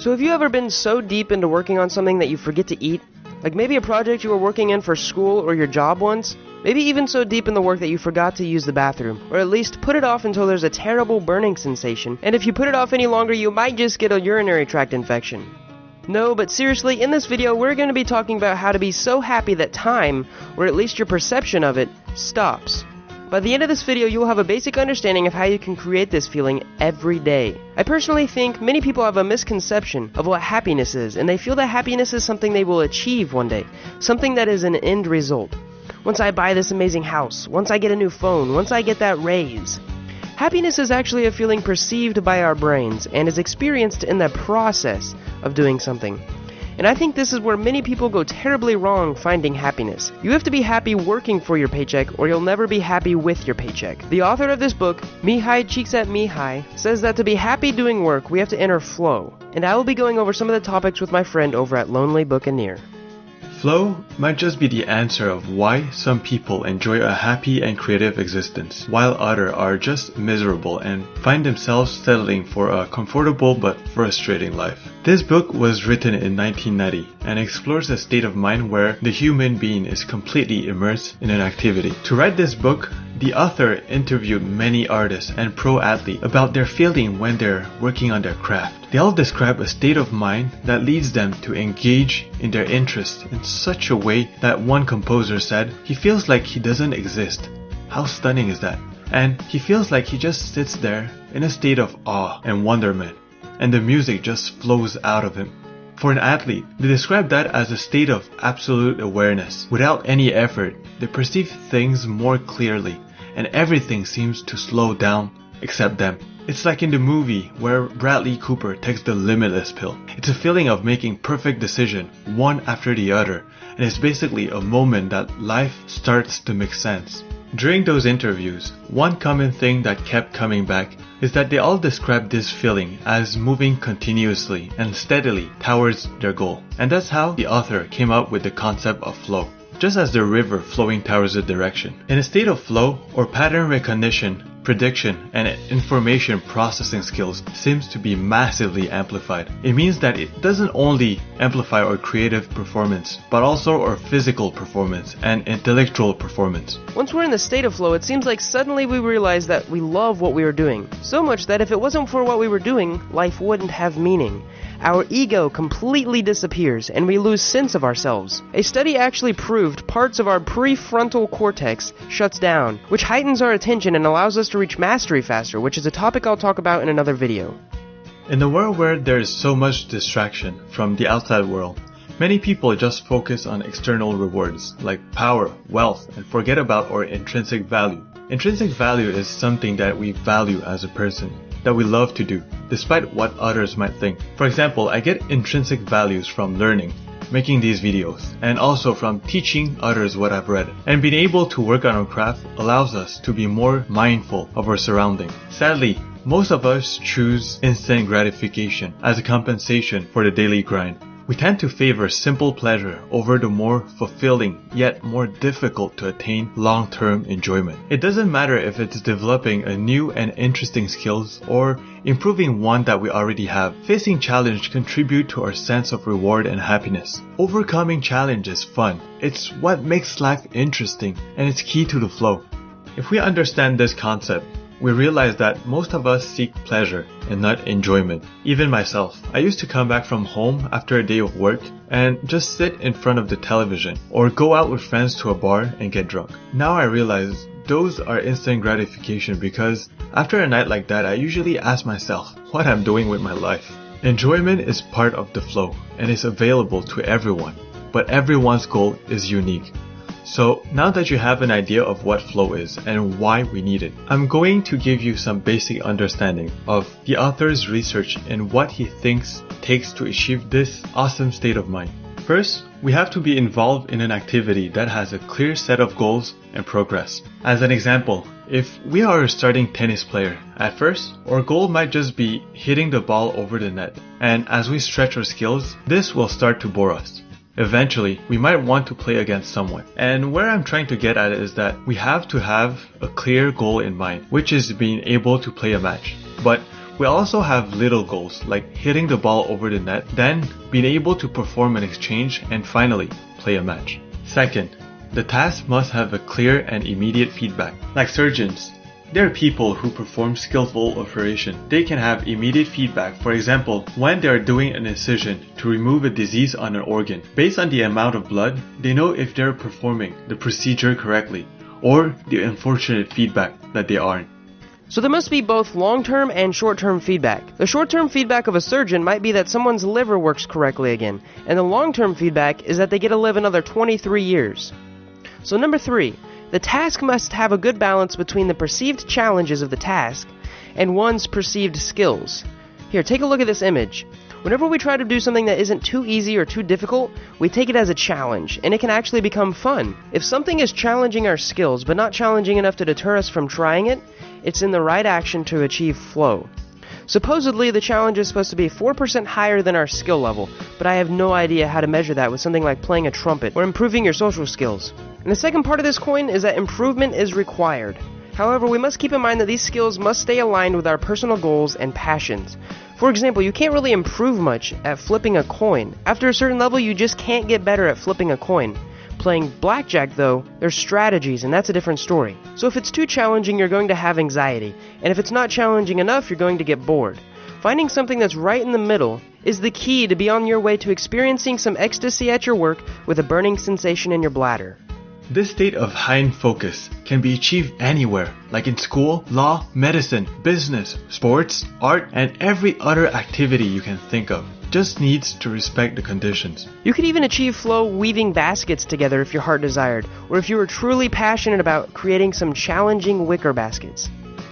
So have you ever been so deep into working on something that you forget to eat? Like maybe a project you were working in for school or your job once? Maybe even so deep in the work that you forgot to use the bathroom, or at least put it off until there's a terrible burning sensation, and if you put it off any longer you might just get a urinary tract infection. No, but seriously, in this video we're going to be talking about how to be so happy that time, or at least your perception of it, stops. By the end of this video, you will have a basic understanding of how you can create this feeling every day. I personally think many people have a misconception of what happiness is, and they feel that happiness is something they will achieve one day, something that is an end result. Once I buy this amazing house, once I get a new phone, once I get that raise. Happiness is actually a feeling perceived by our brains and is experienced in the process of doing something. And I think this is where many people go terribly wrong finding happiness. You have to be happy working for your paycheck, or you'll never be happy with your paycheck. The author of this book, Mihaly Csikszentmihalyi, says that to be happy doing work, we have to enter flow. And I will be going over some of the topics with my friend over at Lonely Buccaneer. Flow might just be the answer of why some people enjoy a happy and creative existence, while others are just miserable and find themselves settling for a comfortable but frustrating life. This book was written in 1990 and explores a state of mind where the human being is completely immersed in an activity. To write this book, the author interviewed many artists and pro athletes about their feeling when they're working on their craft. They all describe a state of mind that leads them to engage in their interests in such a way that one composer said, he feels like he doesn't exist. How stunning is that? And he feels like he just sits there in a state of awe and wonderment, and the music just flows out of him. For an athlete, they describe that as a state of absolute awareness. Without any effort, they perceive things more clearly, and everything seems to slow down except them. It's like in the movie where Bradley Cooper takes the limitless pill. It's a feeling of making perfect decisions, one after the other, and it's basically a moment that life starts to make sense. During those interviews, one common thing that kept coming back is that they all described this feeling as moving continuously and steadily towards their goal. And that's how the author came up with the concept of flow, just as the river flowing towards a direction. In a state of flow, or pattern recognition, prediction, and information processing skills seems to be massively amplified. It means that it doesn't only amplify our creative performance, but also our physical performance and intellectual performance. Once we're in the state of flow, it seems like suddenly we realize that we love what we are doing. So much that if it wasn't for what we were doing, life wouldn't have meaning. Our ego completely disappears and we lose sense of ourselves. A study actually proved parts of our prefrontal cortex shuts down, which heightens our attention and allows us to reach mastery faster, which is a topic I'll talk about in another video. In a world where there is so much distraction from the outside world, many people just focus on external rewards like power, wealth, and forget about our intrinsic value. Intrinsic value is something that we value as a person, that we love to do, despite what others might think. For example, I get intrinsic values from learning, making these videos, and also from teaching others what I've read. And being able to work on our craft allows us to be more mindful of our surroundings. Sadly, most of us choose instant gratification as a compensation for the daily grind. We tend to favor simple pleasure over the more fulfilling, yet more difficult to attain long-term enjoyment. It doesn't matter if it's developing a new and interesting skills or improving one that we already have. Facing challenge contribute to our sense of reward and happiness. Overcoming challenge is fun. It's what makes life interesting, and it's key to the flow. If we understand this concept, we realize that most of us seek pleasure and not enjoyment. Even myself, I used to come back from home after a day of work and just sit in front of the television or go out with friends to a bar and get drunk. Now I realize those are instant gratification because after a night like that, I usually ask myself what I'm doing with my life. Enjoyment is part of the flow and is available to everyone, but everyone's goal is unique. So now that you have an idea of what flow is and why we need it, I'm going to give you some basic understanding of the author's research and what he thinks it takes to achieve this awesome state of mind. First, we have to be involved in an activity that has a clear set of goals and progress. As an example, if we are a starting tennis player, at first, our goal might just be hitting the ball over the net, and as we stretch our skills, this will start to bore us. Eventually, we might want to play against someone. And where I'm trying to get at is that we have to have a clear goal in mind, which is being able to play a match. But We also have little goals like hitting the ball over the net, then being able to perform an exchange, and finally, play a match. Second, the task must have a clear and immediate feedback. Like surgeons, there are people who perform skillful operation. They can have immediate feedback. For example, when they are doing an incision to remove a disease on an organ. Based on the amount of blood, they know if they're performing the procedure correctly, or the unfortunate feedback that they aren't. So there must be both long-term and short-term feedback. The short-term feedback of a surgeon might be that someone's liver works correctly again, and the long-term feedback is that they get to live another 23 years. So number 3, the task must have a good balance between the perceived challenges of the task and one's perceived skills. Here, take a look at this image. Whenever we try to do something that isn't too easy or too difficult, we take it as a challenge, and it can actually become fun. If something is challenging our skills, but not challenging enough to deter us from trying it, it's in the right action to achieve flow. Supposedly, the challenge is supposed to be 4% higher than our skill level, but I have no idea how to measure that with something like playing a trumpet or improving your social skills. And the second part of this coin is that improvement is required. However, we must keep in mind that these skills must stay aligned with our personal goals and passions. For example, you can't really improve much at flipping a coin. After a certain level, you just can't get better at flipping a coin. Playing blackjack, though, there's strategies, and that's a different story. So if it's too challenging, you're going to have anxiety, and if it's not challenging enough, you're going to get bored. Finding something that's right in the middle is the key to be on your way to experiencing some ecstasy at your work with a burning sensation in your bladder. This state of heightened focus can be achieved anywhere, like in school, law, medicine, business, sports, art, and every other activity you can think of. Just needs to respect the conditions. You could even achieve flow weaving baskets together if your heart desired, or if you were truly passionate about creating some challenging wicker baskets.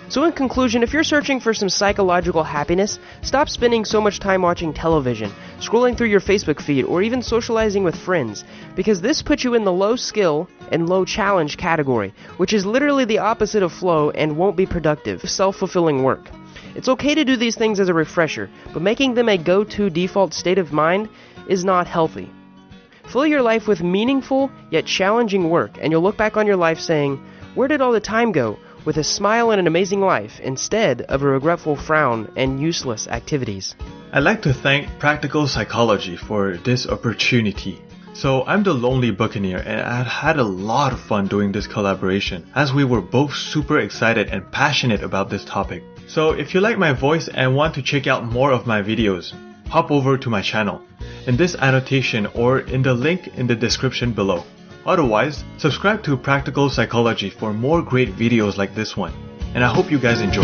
So in conclusion, if you're searching for some psychological happiness, stop spending so much time watching television, scrolling through your Facebook feed, or even socializing with friends, because this puts you in the low skill and low challenge category, which is literally the opposite of flow and won't be productive, self-fulfilling work. It's okay to do these things as a refresher, but making them a go-to default state of mind is not healthy. Fill your life with meaningful yet challenging work, and you'll look back on your life saying, "Where did all the time go?" with a smile and an amazing life, instead of a regretful frown and useless activities. I'd like to thank Practical Psychology for this opportunity. So I'm the Lonely Buccaneer, and I had a lot of fun doing this collaboration, as we were both super excited and passionate about this topic. So if you like my voice and want to check out more of my videos, hop over to my channel, in this annotation or in the link in the description below. Otherwise, subscribe to Practical Psychology for more great videos like this one, and I hope you guys enjoy.